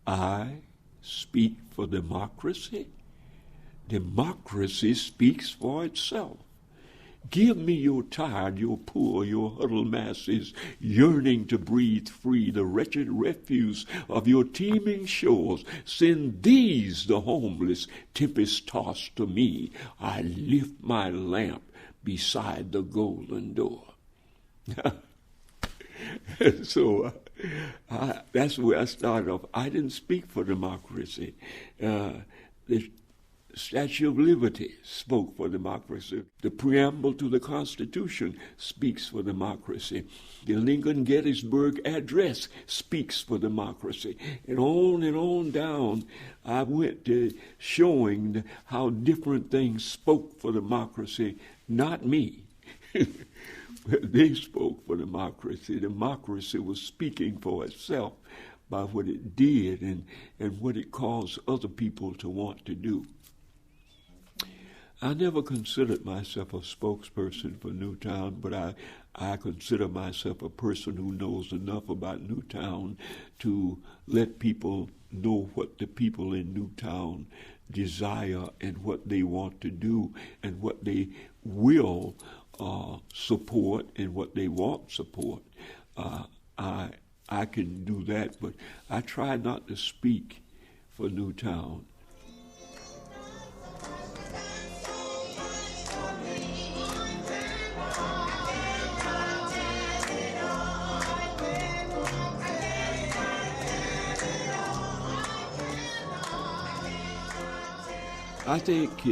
I speak for democracy. Democracy speaks for itself. Give me your tired, your poor, your huddled masses, yearning to breathe free the wretched refuse of your teeming shores. Send these, the homeless, tempest-tossed to me. I lift my lamp beside the golden door. So that's where I started off. I didn't speak for democracy. The Statue of Liberty spoke for democracy. The preamble to the Constitution speaks for democracy. The Lincoln Gettysburg Address speaks for democracy. And on down, I went to showing how different things spoke for democracy, not me. They spoke for democracy. Democracy was speaking for itself by what it did and what it caused other people to want to do. I never considered myself a spokesperson for Newtown, but I consider myself a person who knows enough about Newtown to let people know what the people in Newtown desire and what they want to do and what they will support and what they won't support. I can do that, but I try not to speak for Newtown. I think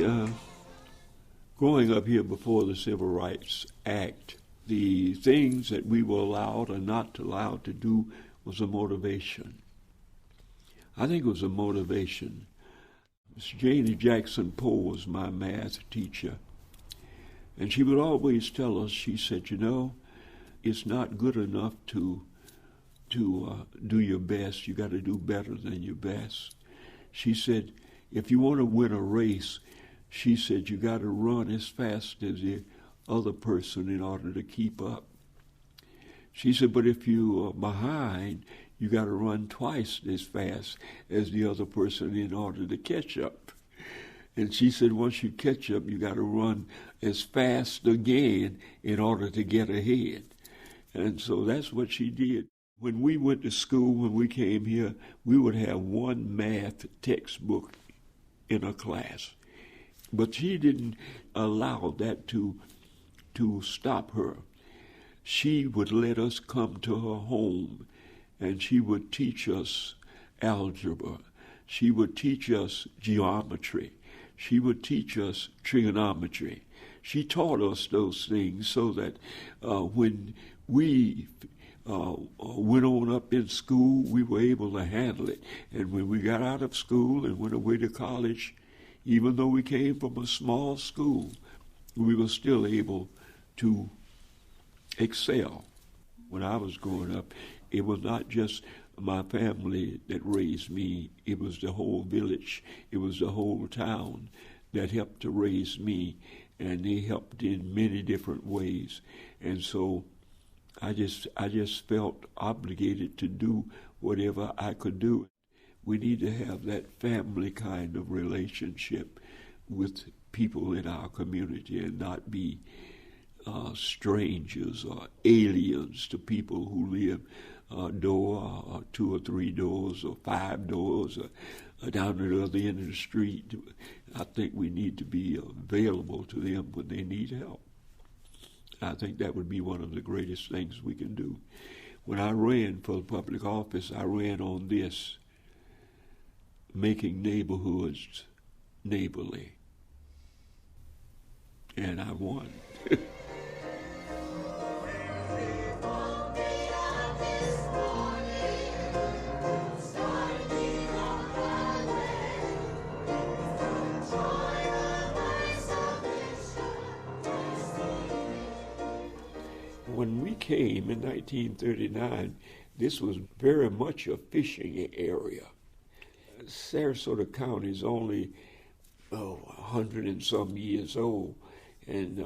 growing up here before the Civil Rights Act, the things that we were allowed or not allowed to do was a motivation. I think it was a motivation. Miss Janie Jackson Poe was my math teacher, and she would always tell us, she said, you know, it's not good enough to do your best. You got to do better than your best. She said, if you want to win a race, she said, you got to run as fast as the other person in order to keep up. She said, but if you are behind, you got to run twice as fast as the other person in order to catch up. And she said, once you catch up, you got to run as fast again in order to get ahead. And so that's what she did. When we went to school, when we came here, we would have one math textbook in a class. But she didn't allow that to stop her. She would let us come to her home, and she would teach us algebra. She would teach us geometry. She would teach us trigonometry. She taught us those things so that when we went on up in school, we were able to handle it. And when we got out of school and went away to college, even though we came from a small school, we were still able to excel. When I was growing up, it was not just my family that raised me. It was the whole village. It was the whole town that helped to raise me, and they helped in many different ways. And so I just felt obligated to do whatever I could do. We need to have that family kind of relationship with people in our community and not be strangers or aliens to people who live a door or 2 or 3 doors or 5 doors or down at the other end of the street. I think we need to be available to them when they need help. I think that would be one of the greatest things we can do. When I ran for public office, I ran on this: making neighborhoods neighborly. And I won. When we came in 1939, this was very much a fishing area. Sarasota County is only 100 and some years old, and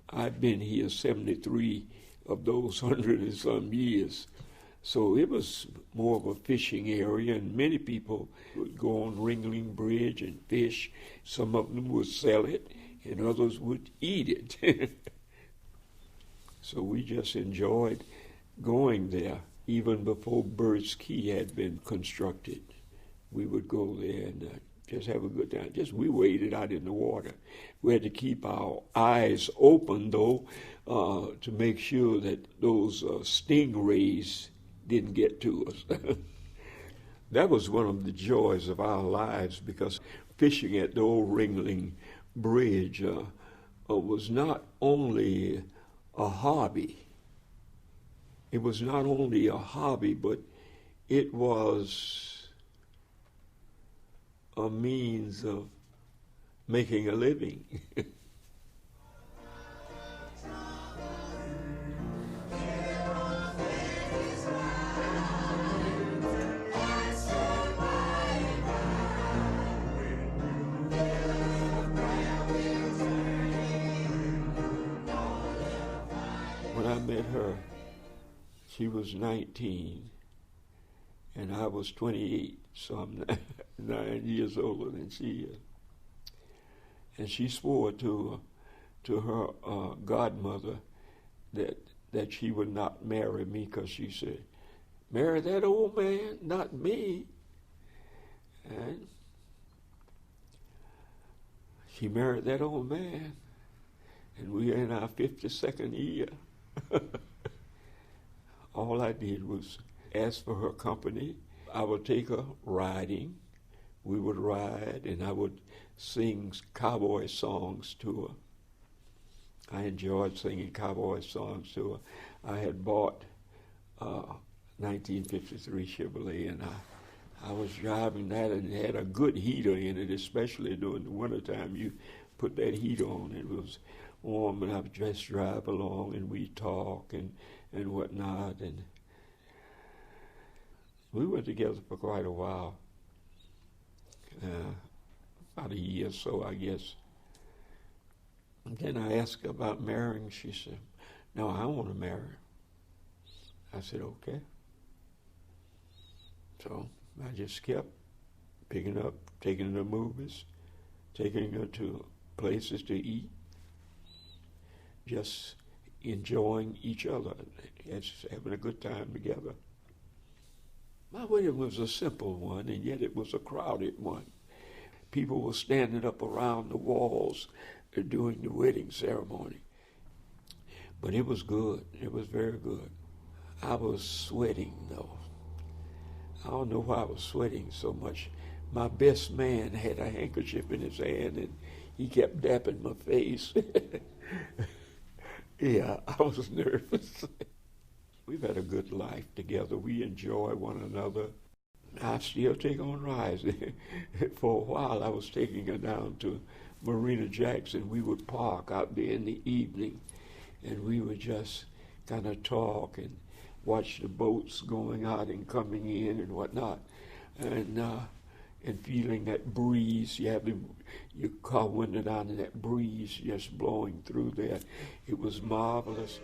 I've been here 73 of those 100 and some years. So it was more of a fishing area, and many people would go on Ringling Bridge and fish. Some of them would sell it, and others would eat it. So we just enjoyed going there. Even before Bird's Key had been constructed, we would go there and just have a good time. We waded out in the water. We had to keep our eyes open, though, to make sure that those stingrays didn't get to us. That was one of the joys of our lives, because fishing at the old Ringling Bridge was not only a hobby. It was not only a hobby, but it was a means of making a living. When I met her, she was 19, and I was 28, so I'm 9 years older than she is. And she swore to her godmother that she would not marry me, because she said, "Marry that old man, not me." And she married that old man, and we are in our 52nd year. All I did was ask for her company. I would take her riding. We would ride, and I would sing cowboy songs to her. I enjoyed singing cowboy songs to her. I had bought a 1953 Chevrolet, and I was driving that, and it had a good heater in it, especially during the wintertime. You put that heater on, it was warm, and I would just drive along, and we'd talk and whatnot. And we were together for quite a while, about a year or so, I guess. And then I asked her about marrying. She said, "No, I want to marry." I said, "Okay." So I just kept picking up, taking her to movies, taking her to places to eat, just enjoying each other, just having a good time together. My wedding was a simple one, and yet it was a crowded one. People were standing up around the walls during the wedding ceremony. But it was good. It was very good. I was sweating, though. I don't know why I was sweating so much. My best man had a handkerchief in his hand, and he kept dapping my face. Yeah, I was nervous. We've had a good life together. We enjoy one another. I still take on rides. For a while, I was taking her down to Marina Jackson. We would park out there in the evening, and we would just kind of talk and watch the boats going out and coming in and whatnot, and feeling that breeze. You have your car window down, and that breeze just blowing through there. It was marvelous.